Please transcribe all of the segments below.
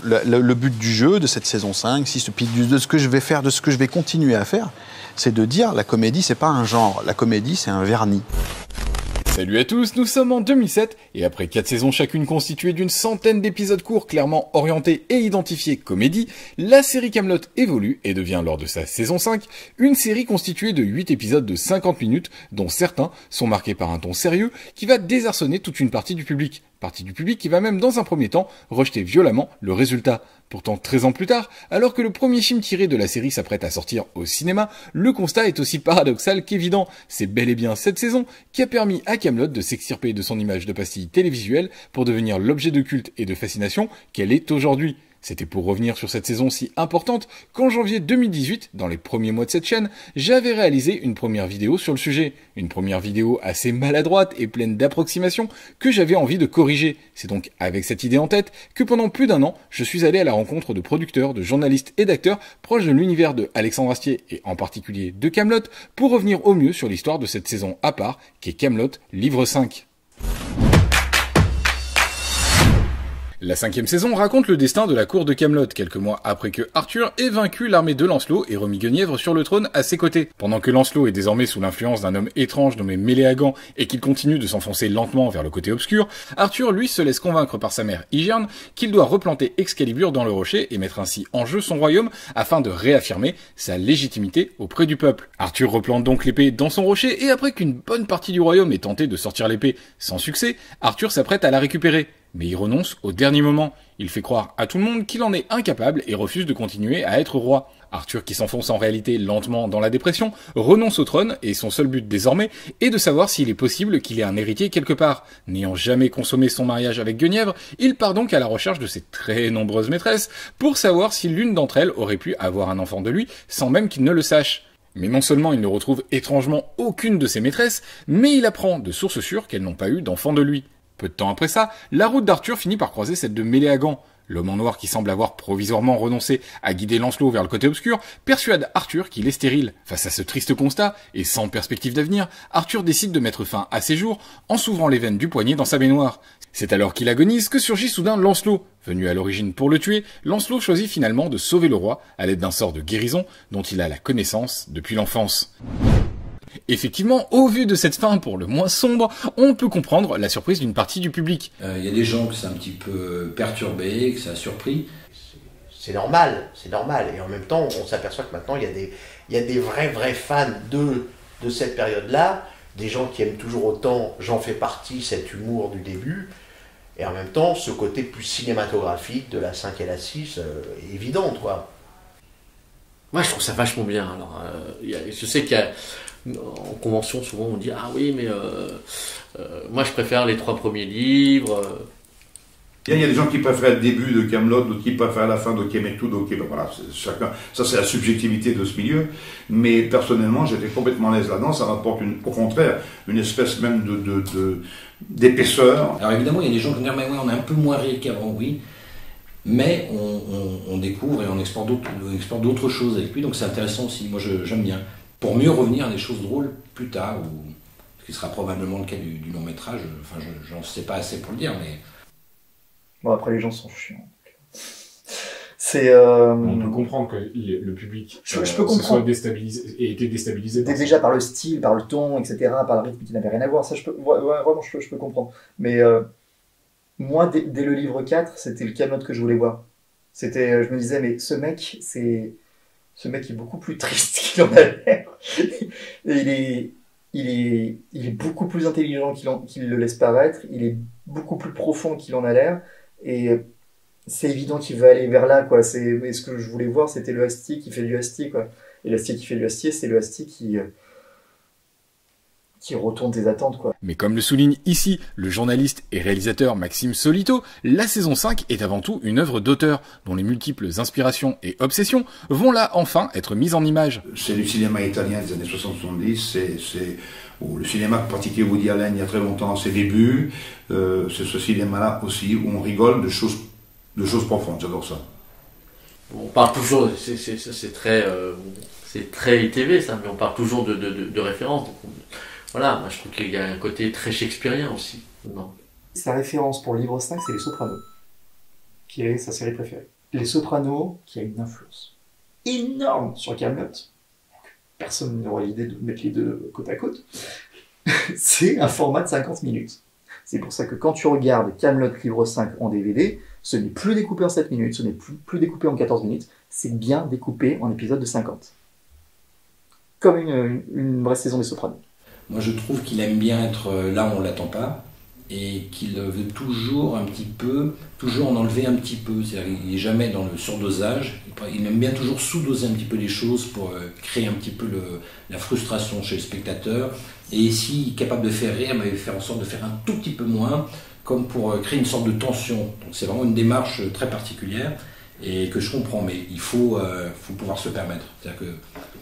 Le but du jeu, de cette saison 5, puis de ce que je vais faire, de ce que je vais continuer à faire, c'est de dire la comédie, c'est pas un genre. La comédie, c'est un vernis. Salut à tous, nous sommes en 2007 et après 4 saisons chacune constituées d'une centaine d'épisodes courts clairement orientés et identifiés comédie, la série Kaamelott évolue et devient lors de sa saison 5 une série constituée de 8 épisodes de 50 minutes dont certains sont marqués par un ton sérieux qui va désarçonner toute une partie du public. Partie du public qui va même dans un premier temps rejeter violemment le résultat. Pourtant 13 ans plus tard, alors que le premier film tiré de la série s'apprête à sortir au cinéma, le constat est aussi paradoxal qu'évident. C'est bel et bien cette saison qui a permis à Kaamelott de s'extirper de son image de pastille télévisuelle pour devenir l'objet de culte et de fascination qu'elle est aujourd'hui. C'était pour revenir sur cette saison si importante qu'en janvier 2018, dans les premiers mois de cette chaîne, j'avais réalisé une première vidéo sur le sujet. Une première vidéo assez maladroite et pleine d'approximations que j'avais envie de corriger. C'est donc avec cette idée en tête que pendant plus d'un an, je suis allé à la rencontre de producteurs, de journalistes et d'acteurs proches de l'univers de Alexandre Astier et en particulier de Kaamelott pour revenir au mieux sur l'histoire de cette saison à part qu'est Kaamelott livre 5. La 5e saison raconte le destin de la cour de Kaamelott, quelques mois après que Arthur ait vaincu l'armée de Lancelot et remis Guenièvre sur le trône à ses côtés. Pendant que Lancelot est désormais sous l'influence d'un homme étrange nommé Méléagant et qu'il continue de s'enfoncer lentement vers le côté obscur, Arthur lui se laisse convaincre par sa mère Hygerne qu'il doit replanter Excalibur dans le rocher et mettre ainsi en jeu son royaume afin de réaffirmer sa légitimité auprès du peuple. Arthur replante donc l'épée dans son rocher et après qu'une bonne partie du royaume ait tenté de sortir l'épée sans succès, Arthur s'apprête à la récupérer. Mais il renonce au dernier moment. Il fait croire à tout le monde qu'il en est incapable et refuse de continuer à être roi. Arthur, qui s'enfonce en réalité lentement dans la dépression, renonce au trône et son seul but désormais est de savoir s'il est possible qu'il ait un héritier quelque part. N'ayant jamais consommé son mariage avec Guenièvre, il part donc à la recherche de ses très nombreuses maîtresses pour savoir si l'une d'entre elles aurait pu avoir un enfant de lui sans même qu'il ne le sache. Mais non seulement il ne retrouve étrangement aucune de ses maîtresses, mais il apprend de sources sûres qu'elles n'ont pas eu d'enfant de lui. Peu de temps après ça, la route d'Arthur finit par croiser celle de Méléagant. L'homme en noir qui semble avoir provisoirement renoncé à guider Lancelot vers le côté obscur persuade Arthur qu'il est stérile. Face à ce triste constat, et sans perspective d'avenir, Arthur décide de mettre fin à ses jours en s'ouvrant les veines du poignet dans sa baignoire. C'est alors qu'il agonise que surgit soudain Lancelot. Venu à l'origine pour le tuer, Lancelot choisit finalement de sauver le roi à l'aide d'un sort de guérison dont il a la connaissance depuis l'enfance. Effectivement, au vu de cette fin pour le moins sombre, on peut comprendre la surprise d'une partie du public. Il y a des gens que c'est un petit peu perturbé, que ça a surpris. C'est normal, c'est normal. Et en même temps, on s'aperçoit que maintenant, il y a des vrais fans de cette période-là, des gens qui aiment toujours autant, j'en fais partie, cet humour du début, et en même temps, ce côté plus cinématographique de la 5 et la 6 est évident, quoi. Moi, je trouve ça vachement bien. Alors, je sais qu'il y a... En convention, souvent on dit ah oui, mais moi je préfère les 3 premiers livres. Il y a des gens qui préfèrent le début de Kaamelott, d'autres qui préfèrent la fin, d'autres qui aiment tout, d'autres qui... Voilà, chacun, ça c'est la subjectivité de ce milieu. Mais personnellement, j'étais complètement à l'aise là-dedans. Ça rapporte au contraire une espèce même d'épaisseur. Alors évidemment, il y a des gens qui vont dire mais oui, on est un peu moins ri qu'avant, oui. Mais on découvre et on explore d'autres choses avec lui, donc c'est intéressant aussi. Moi, j'aime bien. Pour mieux revenir à des choses drôles plus tard, ce qui sera probablement le cas du long métrage. Enfin, j'en sais pas assez pour le dire, mais... Bon, après, les gens sont chiants. C'est... On peut comprendre que le public je peux comprendre. soit déstabilisé, et été déstabilisé. Déjà par le style, par le ton, etc., par le rythme qui n'avait rien à voir. Ça, vraiment, je peux comprendre. Mais moi, dès le livre 4, c'était le Kaamelott que je voulais voir. Je me disais, mais ce mec est beaucoup plus triste qu'il en a l'air. Et il est beaucoup plus intelligent qu'il le laisse paraître. Il est beaucoup plus profond qu'il en a l'air. Et c'est évident qu'il va aller vers là, quoi. Et ce que je voulais voir, c'était le Astier qui fait du Astier, quoi. Et l'Astier qui fait du Astier, c'est le Astier qui retourne tes attentes, quoi. Mais comme le souligne ici le journaliste et réalisateur Maxime Solito, la saison 5 est avant tout une œuvre d'auteur, dont les multiples inspirations et obsessions vont là enfin être mises en image. C'est du cinéma italien des années 60-70, c'est le cinéma que pratiquait Woody Allen il y a très longtemps à ses débuts, c'est ce cinéma-là aussi où on rigole de choses profondes, j'adore ça. On parle toujours, c'est très ITV ça, mais on parle toujours de références. Voilà, moi je trouve qu'il y a un côté très shakespearien aussi. Non. Sa référence pour le livre 5, c'est Les Sopranos, qui est sa série préférée. Les Sopranos, qui a une influence énorme sur Kaamelott, personne n'aurait l'idée de mettre les deux côte à côte, c'est un format de 50 minutes. C'est pour ça que quand tu regardes Kaamelott livre 5 en DVD, ce n'est plus découpé en 7 minutes, ce n'est plus découpé en 14 minutes, c'est bien découpé en épisodes de 50. Comme une vraie saison des Sopranos. Moi, je trouve qu'il aime bien être là où on ne l'attend pas et qu'il veut toujours un petit peu, toujours en enlever un petit peu. C'est-à-dire qu'il n'est jamais dans le surdosage. Il aime bien toujours sous-doser un petit peu les choses pour créer un petit peu la frustration chez le spectateur. Et s'il est capable de faire rire, il va faire en sorte de faire un tout petit peu moins, comme pour créer une sorte de tension. Donc c'est vraiment une démarche très particulière et que je comprends, mais il faut pouvoir se le permettre. C'est-à-dire que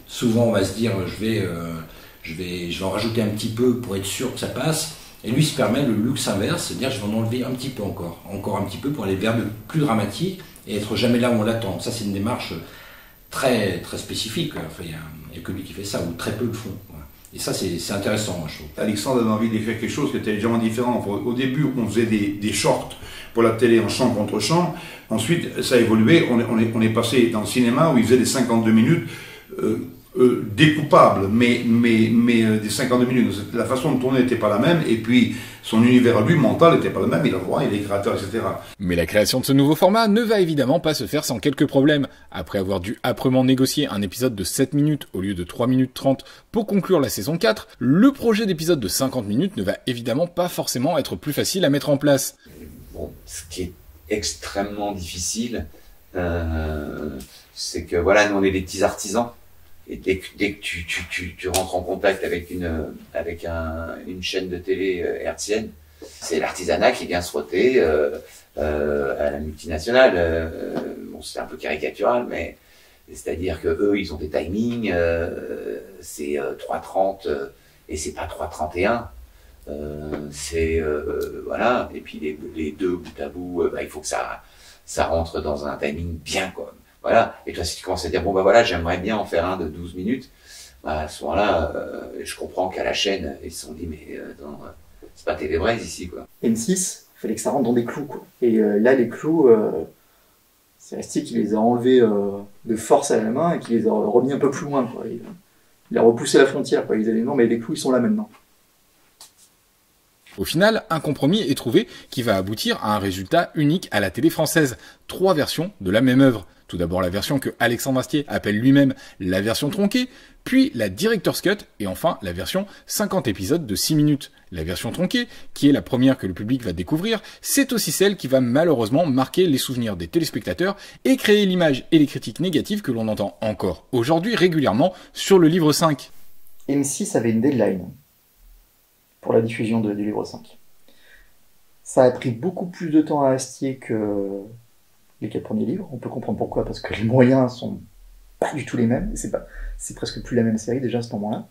souvent on va se dire je vais en rajouter un petit peu pour être sûr que ça passe. Et lui se permet le luxe inverse, c'est-à-dire je vais en enlever un petit peu encore un petit peu pour aller vers le plus dramatique et être jamais là où on l'attend. Ça c'est une démarche très, très spécifique. Enfin, il n'y a que lui qui fait ça, ou très peu le font. Et ça c'est intéressant, moi, je trouve. Alexandre avait envie d'écrire quelque chose qui était légèrement différent. Au début, on faisait des shorts pour la télé en champ contre champ. Ensuite, ça a évolué. On est passé dans le cinéma où il faisait des 52 minutes découpables, mais des 52 minutes. La façon de tourner n'était pas la même, et puis son univers à lui, mental, n'était pas le même. Il a le droit, il est créateur, etc. Mais la création de ce nouveau format ne va évidemment pas se faire sans quelques problèmes. Après avoir dû âprement négocier un épisode de 7 minutes au lieu de 3 minutes 30 pour conclure la saison 4, le projet d'épisode de 50 minutes ne va évidemment pas forcément être plus facile à mettre en place. Bon, ce qui est extrêmement difficile, c'est que voilà, nous on est des petits artisans. Et dès que tu rentres en contact avec une chaîne de télé hertzienne, c'est l'artisanat qui vient se frotter à la multinationale. Bon, c'est un peu caricatural, mais c'est-à-dire que eux, ils ont des timings, c'est 3:30 et c'est pas 3:31. Voilà. Et puis les deux bout à bout, il faut que ça rentre dans un timing bien, quoi. Voilà. Et toi, si tu commences à dire, bon, voilà, j'aimerais bien en faire un de 12 minutes, à ce moment-là, je comprends qu'à la chaîne, ils se sont dit, mais c'est pas Télébraise ici, quoi. M6, il fallait que ça rentre dans des clous, quoi. Et là, les clous, c'est Astier qui les a enlevés de force à la main et qui les a remis un peu plus loin, quoi. Il a repoussé la frontière, quoi. Ils avaient dit, non, mais les clous, ils sont là maintenant. Au final, un compromis est trouvé qui va aboutir à un résultat unique à la télé française. 3 versions de la même œuvre. Tout d'abord la version que Alexandre Astier appelle lui-même la version tronquée, puis la Director's Cut, et enfin la version 50 épisodes de 6 minutes. La version tronquée, qui est la première que le public va découvrir, c'est aussi celle qui va malheureusement marquer les souvenirs des téléspectateurs et créer l'image et les critiques négatives que l'on entend encore aujourd'hui régulièrement sur le livre 5. M6 avait une deadline pour la diffusion du livre 5. Ça a pris beaucoup plus de temps à Astier que les 4 premiers livres. On peut comprendre pourquoi, parce que les moyens sont pas du tout les mêmes. C'est presque plus la même série déjà à ce moment-là.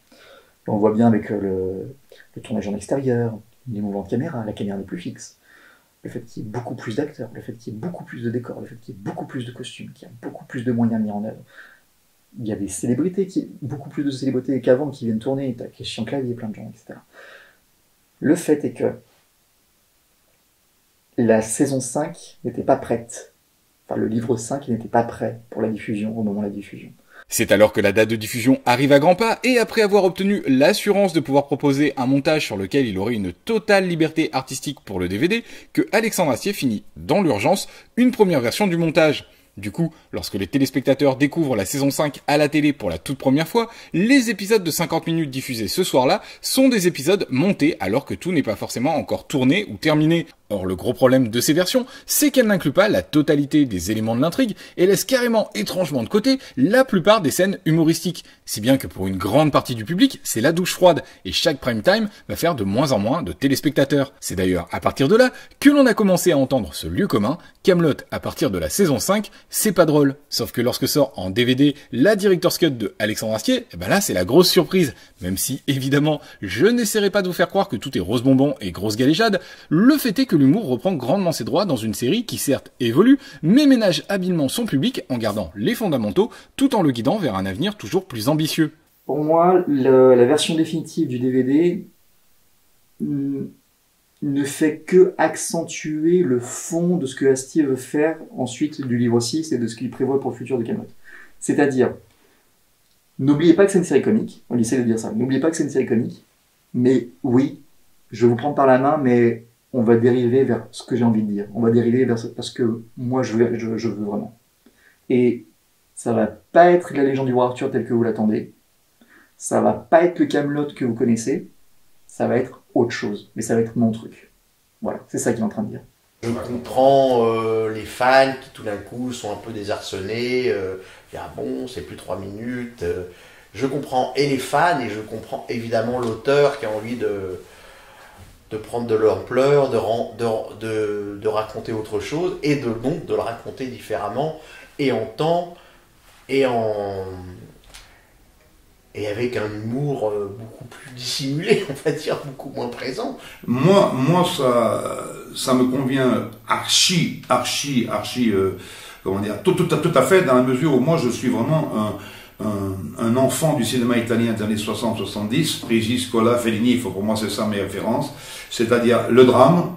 On voit bien avec le tournage en extérieur, les mouvements de caméra, la caméra n'est plus fixe. Le fait qu'il y ait beaucoup plus d'acteurs, le fait qu'il y ait beaucoup plus de décors, le fait qu'il y ait beaucoup plus de costumes, qu'il y a beaucoup plus de moyens mis en œuvre. Il y a des célébrités, beaucoup plus de célébrités qu'avant qui viennent tourner, t'as Christian Clavier, plein de gens, etc. Le fait est que la saison 5 n'était pas prête. Enfin, le livre 5 n'était pas prêt pour la diffusion, au moment de la diffusion. C'est alors que la date de diffusion arrive à grands pas, et après avoir obtenu l'assurance de pouvoir proposer un montage sur lequel il aurait une totale liberté artistique pour le DVD, que Alexandre Astier finit, dans l'urgence, une première version du montage. Du coup, lorsque les téléspectateurs découvrent la saison 5 à la télé pour la toute première fois, les épisodes de 50 minutes diffusés ce soir-là sont des épisodes montés alors que tout n'est pas forcément encore tourné ou terminé. Or, le gros problème de ces versions, c'est qu'elles n'incluent pas la totalité des éléments de l'intrigue et laissent carrément étrangement de côté la plupart des scènes humoristiques. Si bien que pour une grande partie du public, c'est la douche froide et chaque prime time va faire de moins en moins de téléspectateurs. C'est d'ailleurs à partir de là que l'on a commencé à entendre ce lieu commun, Kaamelott à partir de la saison 5, c'est pas drôle. Sauf que lorsque sort en DVD la Director's Cut de Alexandre Astier, là c'est la grosse surprise. Même si, évidemment, je n'essaierai pas de vous faire croire que tout est rose bonbon et grosse galéjade, le fait est que l'humour reprend grandement ses droits dans une série qui certes évolue, mais ménage habilement son public en gardant les fondamentaux tout en le guidant vers un avenir toujours plus ambitieux. Pour moi, la version définitive du DVD ne fait que accentuer le fond de ce que Astier veut faire ensuite du livre 6 et de ce qu'il prévoit pour le futur de Kaamelott. C'est-à-dire, n'oubliez pas que c'est une série comique, on essaie de dire ça, n'oubliez pas que c'est une série comique, mais oui, je vais vous prendre par la main, mais on va dériver vers ce que j'ai envie de dire. On va dériver vers ce que moi je veux vraiment. Et ça va pas être la légende du roi Arthur telle que vous l'attendez, ça va pas être le Kaamelott que vous connaissez, ça va être autre chose, mais ça va être mon truc. Voilà, c'est ça qu'il est en train de dire. Je comprends les fans qui tout d'un coup sont un peu désarçonnés, ah bon, c'est plus 3 minutes. Je comprends et les fans et je comprends évidemment l'auteur qui a envie de prendre de l'ampleur, de raconter autre chose et donc de le raconter différemment et en temps et avec un humour beaucoup plus dissimulé, on va dire, beaucoup moins présent. Moi, ça me convient comment dire, tout à fait, dans la mesure où moi je suis vraiment un enfant du cinéma italien des années 60-70, Risi, Scola, Fellini, pour moi c'est ça mes références, c'est-à-dire le drame,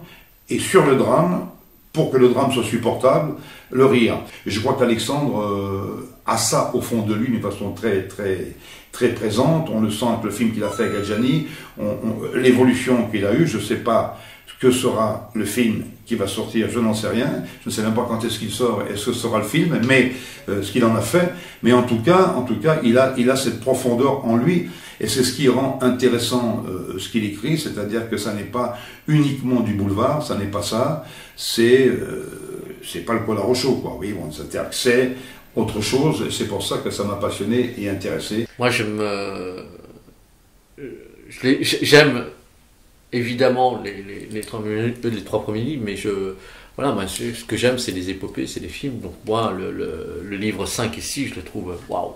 et sur le drame, pour que le drame soit supportable, le rire. Et je crois qu'Alexandre a ça au fond de lui d'une façon très présente. On le sent avec le film qu'il a fait avec Adjani, l'évolution qu'il a eue. Je ne sais pas ce que sera le film qui va sortir, je n'en sais rien. Je ne sais même pas quand est-ce qu'il sort et ce sera le film, mais ce qu'il en a fait. Mais en tout cas, il a cette profondeur en lui. Et c'est ce qui rend intéressant ce qu'il écrit, c'est-à-dire que ça n'est pas uniquement du boulevard, ça n'est pas ça, c'est pas le polar au chaud, quoi. Oui, bon, c'est-à-dire que c'est autre chose, et c'est pour ça que ça m'a passionné et intéressé. Moi, j'aime évidemment les 3 premiers livres, mais moi, ce que j'aime, c'est les épopées, c'est les films. Donc moi, le livre 5 ici, je le trouve waouh.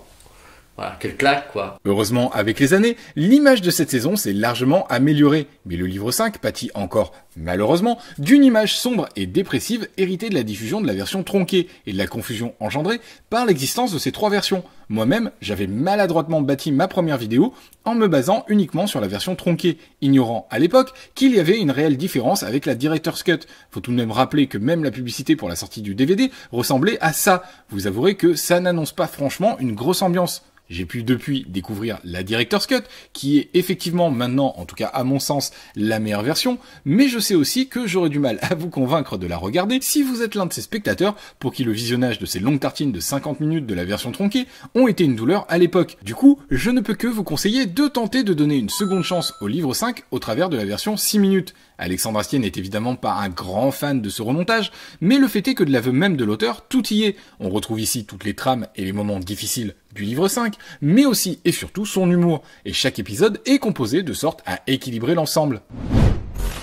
Voilà, quelle claque, quoi. Heureusement, avec les années, l'image de cette saison s'est largement améliorée. Mais le livre 5 pâtit encore, malheureusement, d'une image sombre et dépressive héritée de la diffusion de la version tronquée et de la confusion engendrée par l'existence de ces 3 versions. Moi-même, j'avais maladroitement bâti ma première vidéo en me basant uniquement sur la version tronquée, ignorant à l'époque qu'il y avait une réelle différence avec la Director's Cut. Faut tout de même rappeler que même la publicité pour la sortie du DVD ressemblait à ça. Vous avouerez que ça n'annonce pas franchement une grosse ambiance. J'ai pu depuis découvrir la Director's Cut, qui est effectivement maintenant, en tout cas à mon sens, la meilleure version, mais je sais aussi que j'aurais du mal à vous convaincre de la regarder si vous êtes l'un de ces spectateurs pour qui le visionnage de ces longues tartines de 50 minutes de la version tronquée ont été une douleur à l'époque. Du coup, je ne peux que vous conseiller de tenter de donner une seconde chance au livre 5 au travers de la version 6 minutes. Alexandre Astier n'est évidemment pas un grand fan de ce remontage, mais le fait est que de l'aveu même de l'auteur, tout y est. On retrouve ici toutes les trames et les moments difficiles du livre 5, mais aussi et surtout son humour, et chaque épisode est composé de sorte à équilibrer l'ensemble.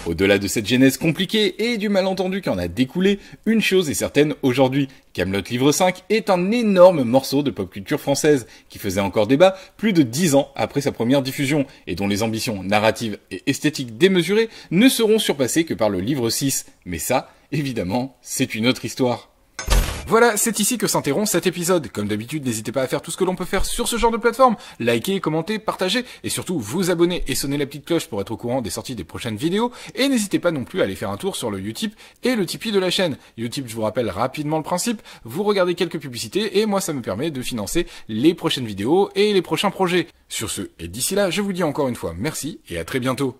Au-delà de cette genèse compliquée et du malentendu qui en a découlé, une chose est certaine aujourd'hui, Kaamelott livre 5 est un énorme morceau de pop culture française, qui faisait encore débat plus de 10 ans après sa première diffusion, et dont les ambitions narratives et esthétiques démesurées ne seront surpassées que par le livre 6. Mais ça, évidemment, c'est une autre histoire. Voilà, c'est ici que s'interrompt cet épisode. Comme d'habitude, n'hésitez pas à faire tout ce que l'on peut faire sur ce genre de plateforme. Likez, commentez, partagez et surtout vous abonner et sonner la petite cloche pour être au courant des sorties des prochaines vidéos. Et n'hésitez pas non plus à aller faire un tour sur le Utip et le Tipeee de la chaîne. Utip, je vous rappelle rapidement le principe. Vous regardez quelques publicités et moi ça me permet de financer les prochaines vidéos et les prochains projets. Sur ce, et d'ici là, je vous dis encore une fois merci et à très bientôt.